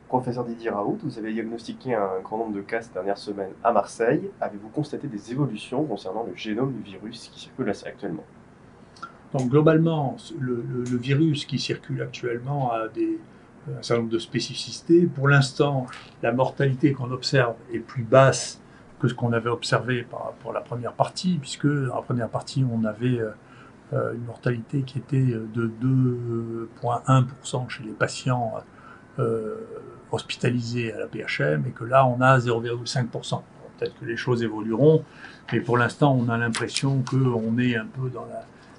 Professeur Didier Raoult, vous avez diagnostiqué un grand nombre de cas ces dernières semaines à Marseille. Avez-vous constaté des évolutions concernant le génome du virus qui circule actuellement? Donc globalement, le virus qui circule actuellement a un certain nombre de spécificités. Pour l'instant, la mortalité qu'on observe est plus basse que ce qu'on avait observé pour la première partie, puisque dans la première partie, on avait une mortalité qui était de 2,1% chez les patients euh, hospitalisés à la PHM, et que là, on a 0,5%. Peut-être que les choses évolueront, mais pour l'instant, on a l'impression qu'on est un peu dans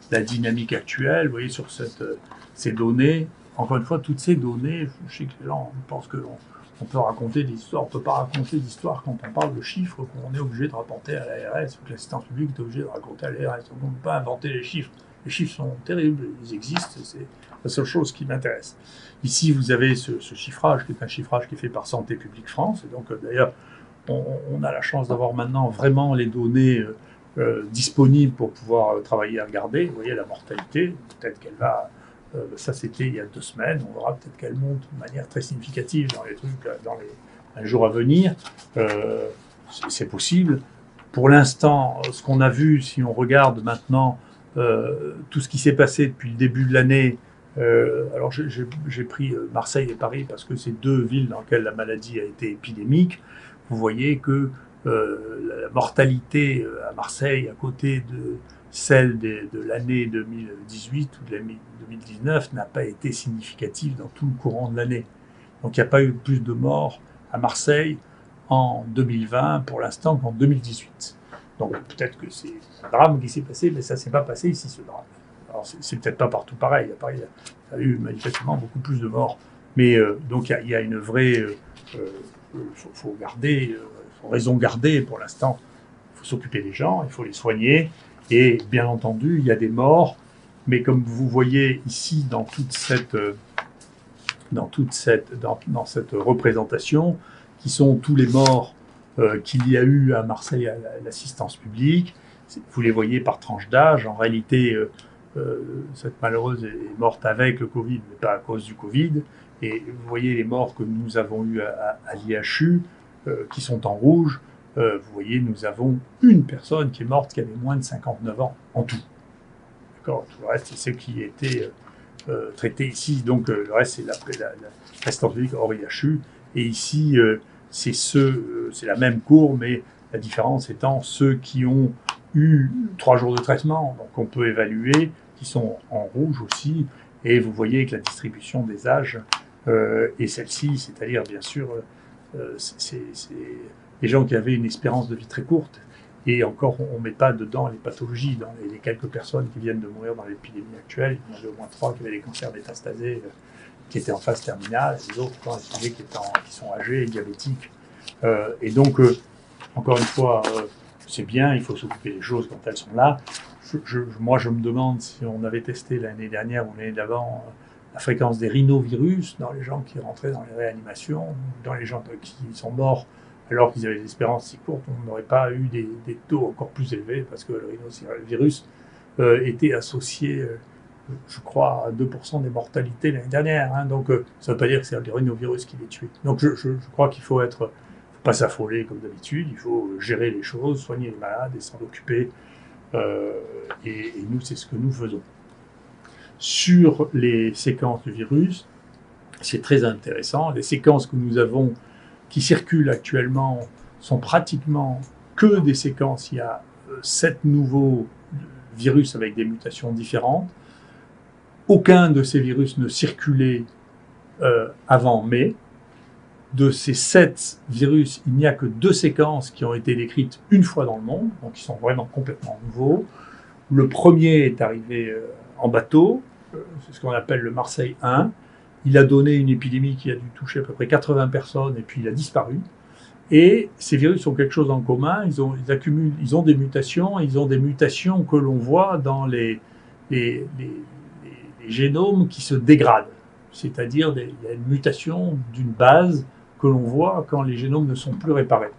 la dynamique actuelle. Vous voyez, sur ces données, encore une fois, toutes ces données, je sais que les gens pensent qu'on peut raconter des histoires. On ne peut pas raconter d'histoires quand on parle de chiffres qu'on est obligé de rapporter à l'ARS ou que l'assistance publique est obligée de raconter à l'ARS. Donc on ne peut pas inventer les chiffres. Les chiffres sont terribles, ils existent, c'est la seule chose qui m'intéresse. Ici, vous avez ce chiffrage, qui est un chiffrage qui est fait par Santé publique France. Et donc, d'ailleurs, on a la chance d'avoir maintenant vraiment les données disponibles pour pouvoir travailler et regarder. Vous voyez la mortalité, peut-être qu'elle va... ça, c'était il y a 2 semaines. On verra peut-être qu'elle monte de manière très significative dans les trucs, dans les jours à venir. C'est possible. Pour l'instant, ce qu'on a vu, si on regarde maintenant tout ce qui s'est passé depuis le début de l'année, alors j'ai pris Marseille et Paris parce que c'est 2 villes dans lesquelles la maladie a été épidémique. Vous voyez que la mortalité à Marseille, à côté de celle de l'année 2018 ou de l'année 2019, n'a pas été significative dans tout le courant de l'année. Donc il n'y a pas eu plus de morts à Marseille en 2020 pour l'instant qu'en 2018. Donc peut-être que c'est un drame qui s'est passé, mais ça ne s'est pas passé ici, ce drame. Alors c'est peut-être pas partout pareil. À Paris, il y a eu manifestement beaucoup plus de morts. Mais donc il y a une vraie... faut garder, faut raison garder pour l'instant. Il faut s'occuper des gens, il faut les soigner. Et bien entendu, il y a des morts. Mais comme vous voyez ici dans cette représentation, qui sont tous les morts qu'il y a eu à Marseille à l'assistance publique, vous les voyez par tranche d'âge. En réalité, cette malheureuse est morte avec le Covid, mais pas à cause du Covid. Et vous voyez les morts que nous avons eues à l'IHU, qui sont en rouge. Vous voyez, nous avons une personne qui est morte qui avait moins de 59 ans en tout. D'accord. Tout le reste, c'est ce qui a été traité ici. Donc, le reste, c'est l'assistance publique hors IHU. Et ici, c'est la même courbe, mais la différence étant ceux qui ont eu 3 jours de traitement, donc on peut évaluer, qui sont en rouge aussi. Et vous voyez que la distribution des âges est celle-ci, c'est-à-dire, bien sûr, c'est des gens qui avaient une espérance de vie très courte. Et encore, on ne met pas dedans les pathologies. Dans les quelques personnes qui viennent de mourir dans l'épidémie actuelle, il y en avait au moins 3 qui avaient des cancers métastasés, qui étaient en phase terminale, et les autres qui sont âgés et diabétiques. Et donc, encore une fois, c'est bien, il faut s'occuper des choses quand elles sont là. Moi, je me demande si on avait testé l'année dernière ou l'année d'avant la fréquence des rhinovirus dans les gens qui rentraient dans les réanimations, dans les gens qui sont morts alors qu'ils avaient des espérances si courtes, on n'aurait pas eu des taux encore plus élevés parce que le rhinovirus était associé, je crois, à 2% des mortalités l'année dernière. Hein. Donc, ça ne veut pas dire que c'est le rhinovirus qui les tue. Donc, je crois qu'il faut pas s'affoler comme d'habitude. Il faut gérer les choses, soigner les malades et s'en occuper. Et nous, c'est ce que nous faisons. Sur les séquences du virus, c'est très intéressant. Les séquences que nous avons qui circulent actuellement sont pratiquement que des séquences. Il y a 7 nouveaux virus avec des mutations différentes. Aucun de ces virus ne circulait avant mai. De ces 7 virus, il n'y a que 2 séquences qui ont été décrites une fois dans le monde, donc qui sont vraiment complètement nouveaux. Le premier est arrivé en bateau, c'est ce qu'on appelle le Marseille 1. Il a donné une épidémie qui a dû toucher à peu près 80 personnes et puis il a disparu. Et ces virus ont quelque chose en commun, ils ont des mutations que l'on voit dans les génomes qui se dégradent. C'est-à-dire, il y a une mutation d'une base que l'on voit quand les génomes ne sont plus réparés.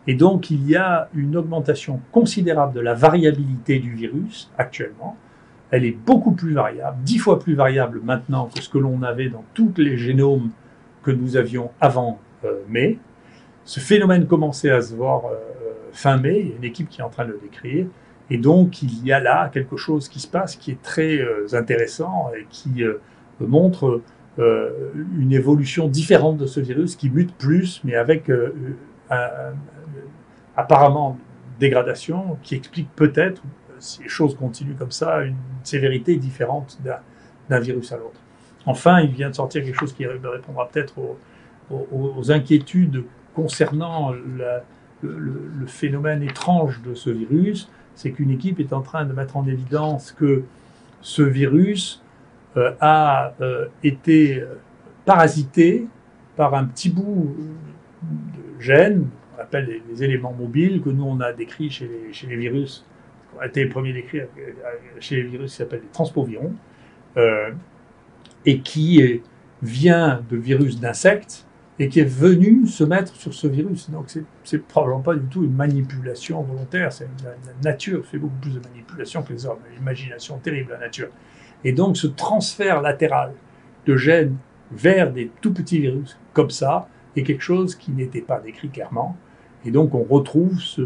Et donc, il y a une augmentation considérable de la variabilité du virus actuellement. Elle est beaucoup plus variable, 10 fois plus variable maintenant que ce que l'on avait dans tous les génomes que nous avions avant mai. Ce phénomène commençait à se voir fin mai, il y a une équipe qui est en train de le décrire, et donc il y a là quelque chose qui se passe qui est très intéressant et qui montre une évolution différente de ce virus qui mute plus, mais avec apparemment dégradation qui explique peut-être, si les choses continuent comme ça, une sévérité différente d'un virus à l'autre. Enfin, il vient de sortir quelque chose qui répondra peut-être aux inquiétudes concernant le phénomène étrange de ce virus, c'est qu'une équipe est en train de mettre en évidence que ce virus a été parasité par un petit bout de gène, on appelle les éléments mobiles, que nous on a décrits chez les virus, on a été les premiers décrits chez les virus qui s'appellent les transpovirons, et qui vient de virus d'insectes, et qui est venu se mettre sur ce virus. Donc c'est probablement pas du tout une manipulation volontaire, la nature fait beaucoup plus de manipulation que les hommes, l'imagination terrible, la nature. Et donc ce transfert latéral de gènes vers des tout petits virus comme ça est quelque chose qui n'était pas décrit clairement. Et donc on retrouve ce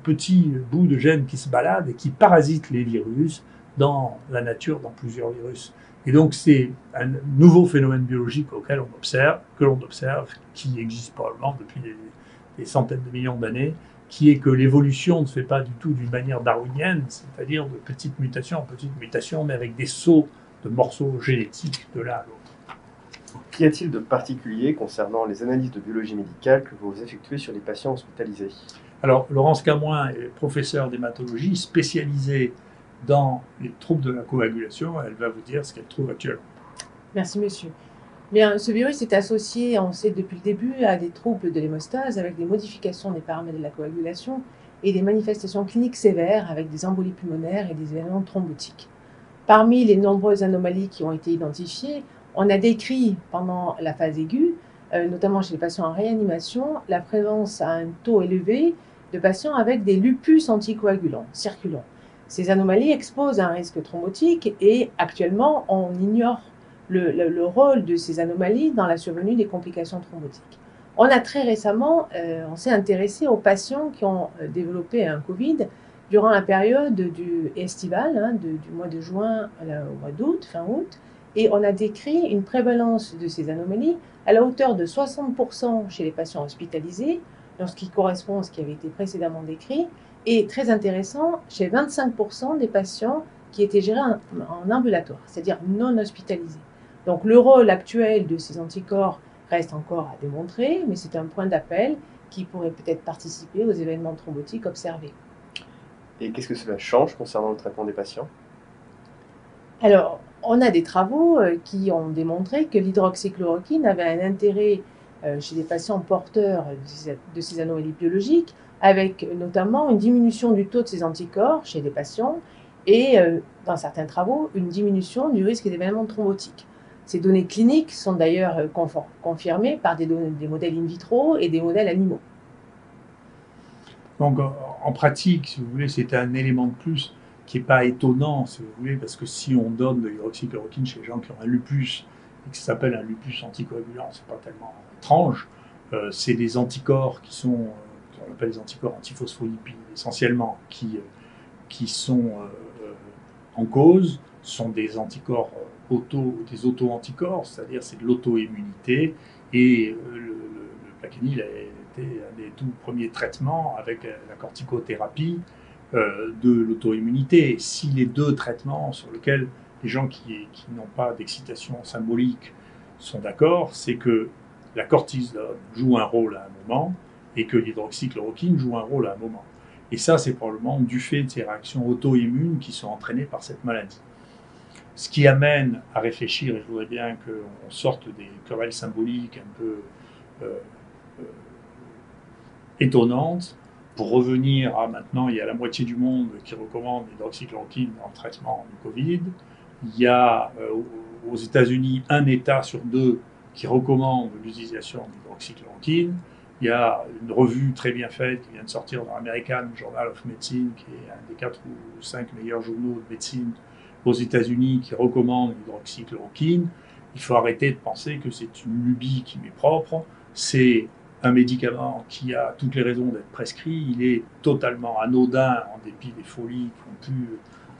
petit bout de gène qui se balade et qui parasite les virus dans la nature, dans plusieurs virus. Et donc c'est un nouveau phénomène biologique que l'on observe, qui existe probablement depuis des centaines de millions d'années, qui est que l'évolution ne se fait pas du tout d'une manière darwinienne, c'est-à-dire de petite mutation en petite mutation, mais avec des sauts de morceaux génétiques de l'un à l'autre. Qu'y a-t-il de particulier concernant les analyses de biologie médicale que vous effectuez sur les patients hospitalisés? Alors, Laurence Camoin est professeure d'hématologie spécialisée dans les troubles de la coagulation. Elle va vous dire ce qu'elle trouve actuellement. Merci, monsieur. Bien, ce virus est associé, on sait depuis le début, à des troubles de l'hémostase avec des modifications des paramètres de la coagulation et des manifestations cliniques sévères avec des embolies pulmonaires et des événements thrombotiques. Parmi les nombreuses anomalies qui ont été identifiées, on a décrit pendant la phase aiguë, notamment chez les patients en réanimation, la présence à un taux élevé de patients avec des lupus anticoagulants circulants. Ces anomalies exposent à un risque thrombotique et actuellement, on ignore le rôle de ces anomalies dans la survenue des complications thrombotiques. On a très récemment, on s'est intéressé aux patients qui ont développé un Covid durant la période estivale, du mois de juin au mois d'août, fin août, et on a décrit une prévalence de ces anomalies à la hauteur de 60% chez les patients hospitalisés, dans ce qui correspond à ce qui avait été précédemment décrit, et très intéressant, chez 25% des patients qui étaient gérés en ambulatoire, c'est-à-dire non hospitalisés. Donc le rôle actuel de ces anticorps reste encore à démontrer, mais c'est un point d'appel qui pourrait peut-être participer aux événements thrombotiques observés. Et qu'est-ce que cela change concernant le traitement des patients? Alors, on a des travaux qui ont démontré que l'hydroxychloroquine avait un intérêt chez des patients porteurs de ces anomalies biologiques, avec notamment une diminution du taux de ces anticorps chez des patients et, dans certains travaux, une diminution du risque d'événements thrombotiques. Ces données cliniques sont d'ailleurs confirmées par des modèles in vitro et des modèles animaux. Donc, en pratique, si vous voulez, c'est un élément de plus qui n'est pas étonnant, si vous voulez, parce que si on donne de l'hydroxychloroquine chez les gens qui ont un lupus, et que ça s'appelle un lupus anticoagulant, c'est pas tellement étrange. C'est des anticorps qui sont, on appelle les anticorps antiphospholipides essentiellement, qui sont en cause, sont des anticorps des auto-anticorps, c'est-à-dire c'est de l'auto-immunité, et le Plaquenil a été un des tout premiers traitements avec la corticothérapie de l'auto-immunité. Si les deux traitements sur lesquels les gens qui n'ont pas d'excitation symbolique sont d'accord, c'est que la cortisone joue un rôle à un moment et que l'hydroxychloroquine joue un rôle à un moment. Et ça, c'est probablement du fait de ces réactions auto-immunes qui sont entraînées par cette maladie. Ce qui amène à réfléchir, et je voudrais bien qu'on sorte des querelles symboliques un peu étonnantes, pour revenir à maintenant, il y a la moitié du monde qui recommande l'hydroxychloroquine dans le traitement du Covid. Il y a aux États-Unis un État sur deux qui recommande l'utilisation d'hydroxychloroquine. Il y a une revue très bien faite qui vient de sortir dans l'American Journal of Medicine, qui est un des 4 ou 5 meilleurs journaux de médecine aux États-Unis, qui recommande l'hydroxychloroquine. Il faut arrêter de penser que c'est une lubie qui m'est propre, c'est un médicament qui a toutes les raisons d'être prescrit, il est totalement anodin en dépit des folies qui ont pu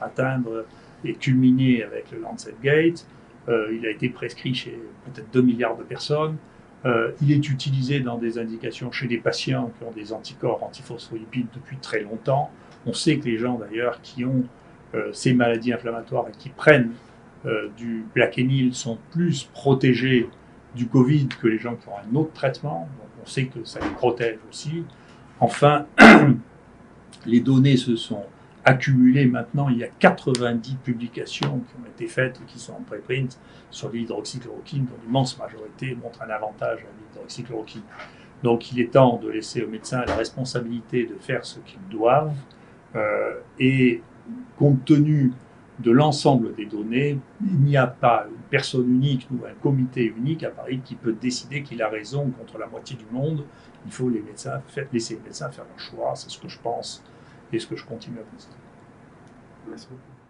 atteindre et culminer avec le Lancet Gate. Il a été prescrit chez peut-être 2 milliards de personnes. Il est utilisé dans des indications chez des patients qui ont des anticorps antiphospholipides depuis très longtemps. On sait que les gens d'ailleurs qui ont ces maladies inflammatoires et qui prennent du Plaquenil sont plus protégés du Covid que les gens qui ont un autre traitement. Donc on sait que ça les protège aussi. Enfin, les données se sont accumulées maintenant. Il y a 90 publications qui ont été faites, qui sont en préprint sur l'hydroxychloroquine, dont l'immense majorité montrent un avantage à l'hydroxychloroquine. Donc il est temps de laisser aux médecins la responsabilité de faire ce qu'ils doivent. Et compte tenu de l'ensemble des données, il n'y a pas une personne unique ou un comité unique à Paris qui peut décider qu'il a raison contre la moitié du monde. Il faut laisser les médecins faire leur choix, c'est ce que je pense et ce que je continue à penser. Merci beaucoup.